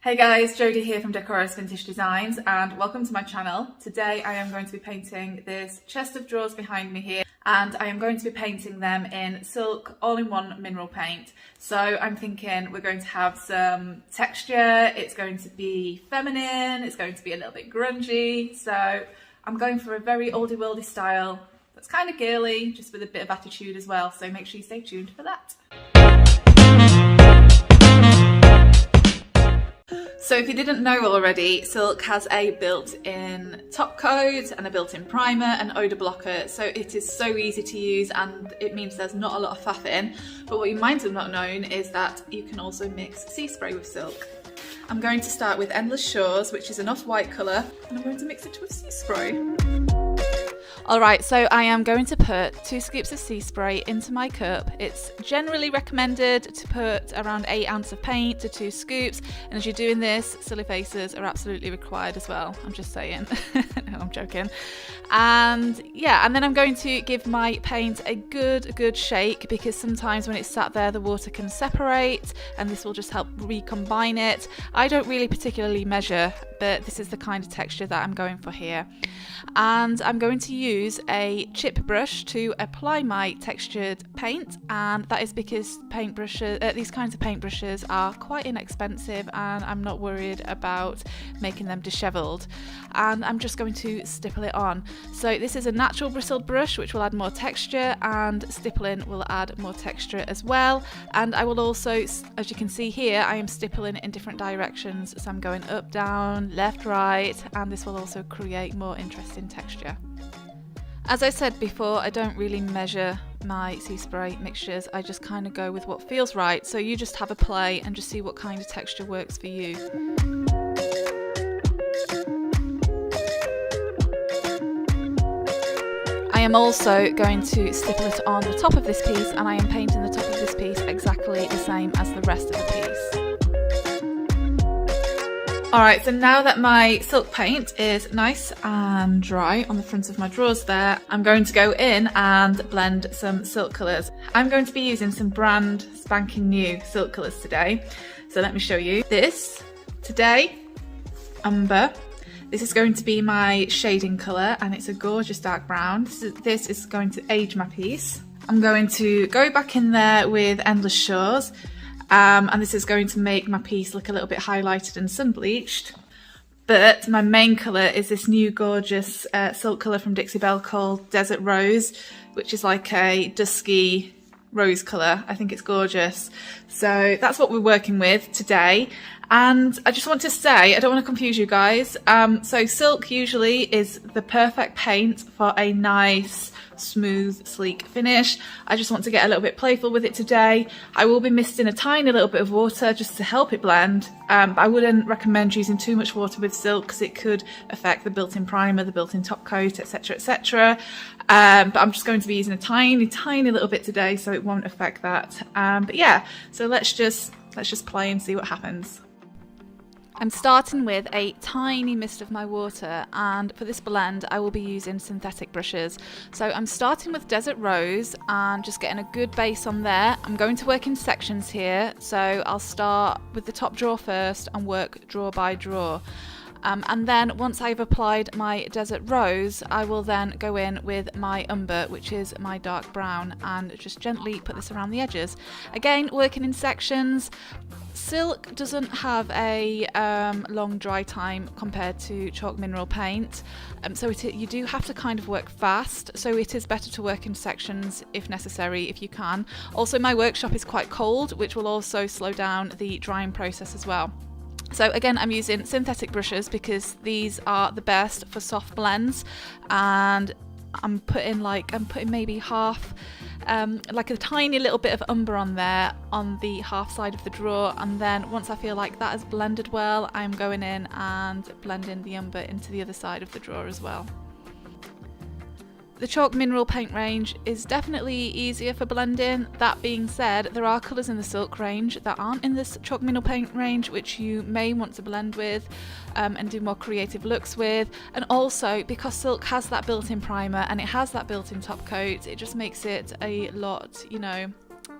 Hey guys, Jodie here from Decoris Vintage Designs and welcome to my channel. Today I am going to be painting this chest of drawers behind me here, and I am going to be painting them in silk all-in-one mineral paint. So I'm thinking we're going to have some texture, it's going to be feminine, it's going to be a little bit grungy. So I'm going for a very oldie worldy style that's kind of girly, just with a bit of attitude as well. So make sure you stay tuned for that. So if you didn't know already, silk has a built-in top coat and a built-in primer and odour blocker, so it is so easy to use and it means there's not a lot of faffing. But what you might have not known is that you can also mix sea spray with silk. I'm going to start with Endless Shores, which is an off-white colour, and I'm going to mix it with sea spray. Alright, so I am going to put 2 scoops of sea spray into my cup. It's generally recommended to put around 8 ounces of paint to 2 scoops, and as you're doing this, silly faces are absolutely required as well. I'm just saying. No, I'm joking. And yeah, and then I'm going to give my paint a good shake, because sometimes when it's sat there the water can separate and this will just help recombine it. I don't really particularly measure, but this is the kind of texture that I'm going for here. And I'm going to use a chip brush to apply my textured paint, and that is because paintbrushes, these kinds of paintbrushes are quite inexpensive and I'm not worried about making them dishevelled. And I'm just going to stipple it on. So this is a natural bristled brush which will add more texture, and stippling will add more texture as well. And I will also, as you can see here, I am stippling in different directions, so I'm going up, down, left, right, and this will also create more interesting texture. As I said before, I don't really measure my sea spray mixtures, I just kind of go with what feels right, so you just have a play and just see what kind of texture works for you. I am also going to stipple it on the top of this piece, and I am painting the top of this piece exactly the same as the rest of the piece. Alright, so now that my silk paint is nice and dry on the front of my drawers there, I'm going to go in and blend some silk colours. I'm going to be using some brand spanking new silk colours today. So let me show you. This, today, Umber. This is going to be my shading colour, and it's a gorgeous dark brown. This is going to age my piece. I'm going to go back in there with Endless Shores. And this is going to make my piece look a little bit highlighted and sun bleached. But my main colour is this new gorgeous silk colour from Dixie Belle called Desert Rose, which is like a dusky rose colour. I think it's gorgeous. So that's what we're working with today. And I just want to say, I don't want to confuse you guys. So silk usually is the perfect paint for a nice, smooth, sleek finish. I just want to get a little bit playful with it today. I will be misting a tiny little bit of water just to help it blend, but I wouldn't recommend using too much water with silk because it could affect the built-in primer, the built-in top coat, etc, etc. But I'm just going to be using a tiny little bit today, so it won't affect that. But yeah, so let's just play and see what happens. I'm starting with a tiny mist of my water, and for this blend I will be using synthetic brushes. So I'm starting with Desert Rose and just getting a good base on there. I'm going to work in sections here, so I'll start with the top drawer first and work drawer by drawer. And then once I've applied my Desert Rose, I will then go in with my Umber, which is my dark brown, and just gently put this around the edges. Again, working in sections. Silk doesn't have a long dry time compared to chalk mineral paint, so you do have to kind of work fast, so it is better to work in sections if necessary, if you can. Also, my workshop is quite cold, which will also slow down the drying process as well. So again, I'm using synthetic brushes because these are the best for soft blends, and I'm putting maybe half, like a tiny little bit of umber on there on the half side of the drawer, and then once I feel like that has blended well, I'm going in and blending the umber into the other side of the drawer as well. The chalk mineral paint range is definitely easier for blending. That being said, there are colours in the silk range that aren't in this chalk mineral paint range, which you may want to blend with and do more creative looks with. And also, because silk has that built-in primer and it has that built-in top coat, it just makes it a lot, you know,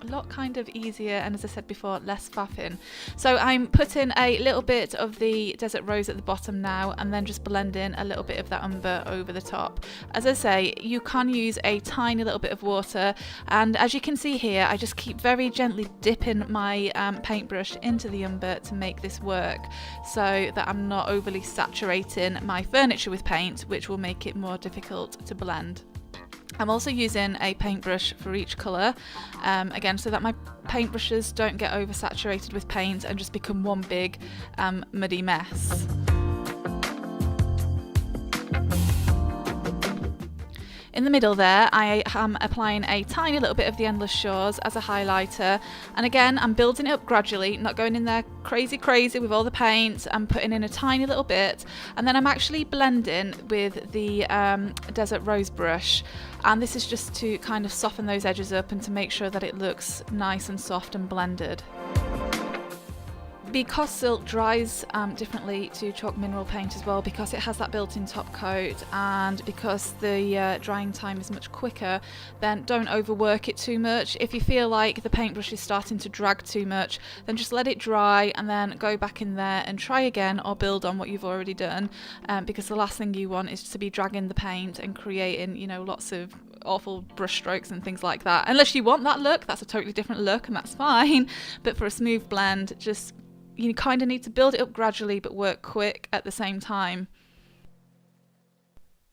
a lot kind of easier, and as I said before, less faffing. So I'm putting a little bit of the Desert Rose at the bottom now, and then just blending a little bit of that umber over the top. As I say, you can use a tiny little bit of water, and as you can see here, I just keep very gently dipping my paintbrush into the umber to make this work, so that I'm not overly saturating my furniture with paint, which will make it more difficult to blend. I'm also using a paintbrush for each colour, again, so that my paintbrushes don't get oversaturated with paint and just become one big muddy mess. In the middle there, I am applying a tiny little bit of the Endless Shores as a highlighter, and again I'm building it up gradually, not going in there crazy with all the paint. I'm putting in a tiny little bit, and then I'm actually blending with the Desert Rose brush, and this is just to kind of soften those edges up and to make sure that it looks nice and soft and blended. Because silk dries differently to chalk mineral paint as well, because it has that built-in top coat, and because the drying time is much quicker, then don't overwork it too much. If you feel like the paintbrush is starting to drag too much, then just let it dry and then go back in there and try again, or build on what you've already done, because the last thing you want is to be dragging the paint and creating, you know, lots of awful brush strokes and things like that. Unless you want that look, that's a totally different look and that's fine, but for a smooth blend, just you kind of need to build it up gradually but work quick at the same time.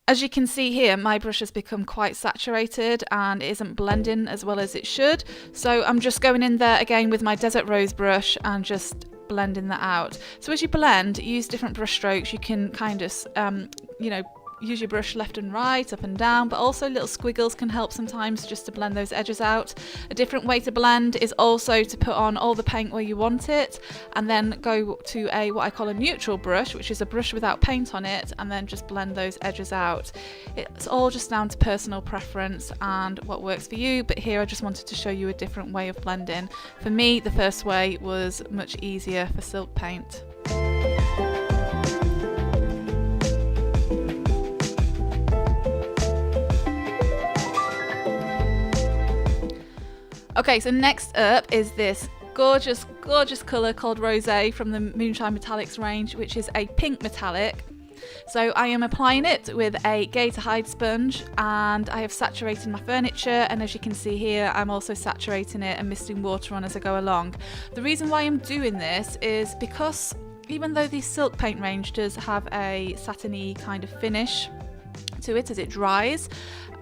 As you can see here, my brush has become quite saturated and it isn't blending as well as it should, so I'm just going in there again with my Desert Rose brush and just blending that out. So as you blend, use different brush strokes. You can kind of you know, use your brush left and right, up and down, but also little squiggles can help sometimes just to blend those edges out. A different way to blend is also to put on all the paint where you want it, and then go to a what I call a neutral brush, which is a brush without paint on it, and then just blend those edges out. It's all just down to personal preference and what works for you, but here I just wanted to show you a different way of blending. For me, the first way was much easier for silk paint. Okay, so next up is this gorgeous colour called Rosé from the Moonshine Metallics range, which is a pink metallic. So I am applying it with a Gator Hide sponge, and I have saturated my furniture, and as you can see here, I'm also saturating it and misting water on as I go along. The reason why I'm doing this is because even though the silk paint range does have a satiny kind of finish to it as it dries,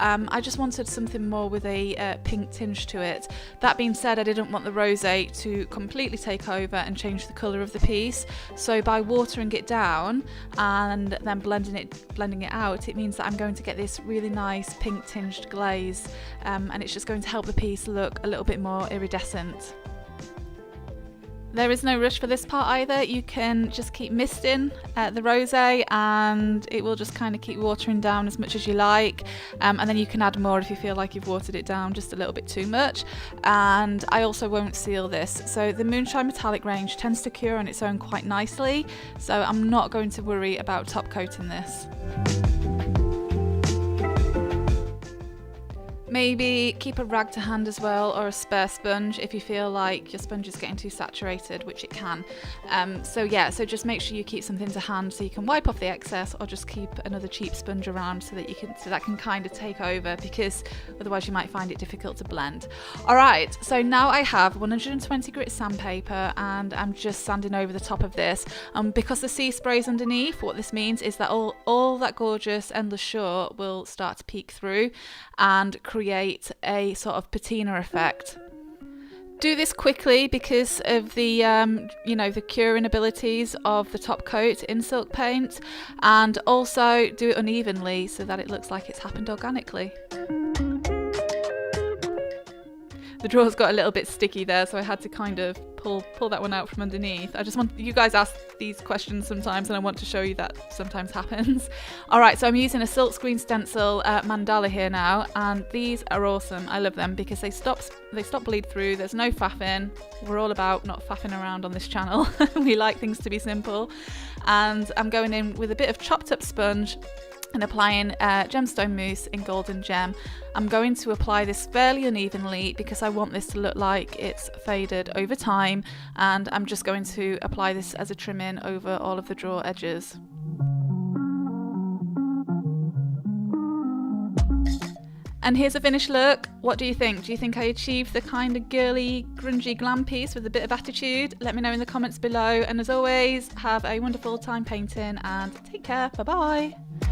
I just wanted something more with a pink tinge to it. That being said, I didn't want the rosé to completely take over and change the colour of the piece, so by watering it down and then blending it out, it means that I'm going to get this really nice pink tinged glaze, and it's just going to help the piece look a little bit more iridescent. There is no rush for this part either. You can just keep misting the rosé, and it will just kind of keep watering down as much as you like, and then you can add more if you feel like you've watered it down just a little bit too much. And I also won't seal this, so the Moonshine Metallic range tends to cure on its own quite nicely, so I'm not going to worry about top coating this. Maybe keep a rag to hand as well, or a spare sponge if you feel like your sponge is getting too saturated, which it can. So just make sure you keep something to hand so you can wipe off the excess, or just keep another cheap sponge around so that can kind of take over, because otherwise you might find it difficult to blend. Alright, so now I have 120 grit sandpaper, and I'm just sanding over the top of this. Because the sea spray's underneath, what this means is that all that gorgeous Endless Shore will start to peek through and create a sort of patina effect. Do this quickly because of the the curing abilities of the top coat in silk paint, and also do it unevenly so that it looks like it's happened organically. The drawers got a little bit sticky there, so I had to kind of pull that one out from underneath. I just want, you guys ask these questions sometimes, and I want to show you that sometimes happens. Alright, so I'm using a silk screen stencil mandala here now, and these are awesome. I love them because they stop bleed through, there's no faffing. We're all about not faffing around on this channel. We like things to be simple. And I'm going in with a bit of chopped up sponge, and applying gemstone mousse in Golden Gem. I'm going to apply this fairly unevenly because I want this to look like it's faded over time, and I'm just going to apply this as a trim in over all of the drawer edges. And here's a finished look. What do you think? Do you think I achieved the kind of girly, grungy glam piece with a bit of attitude? Let me know in the comments below, and as always, have a wonderful time painting and take care. Bye bye.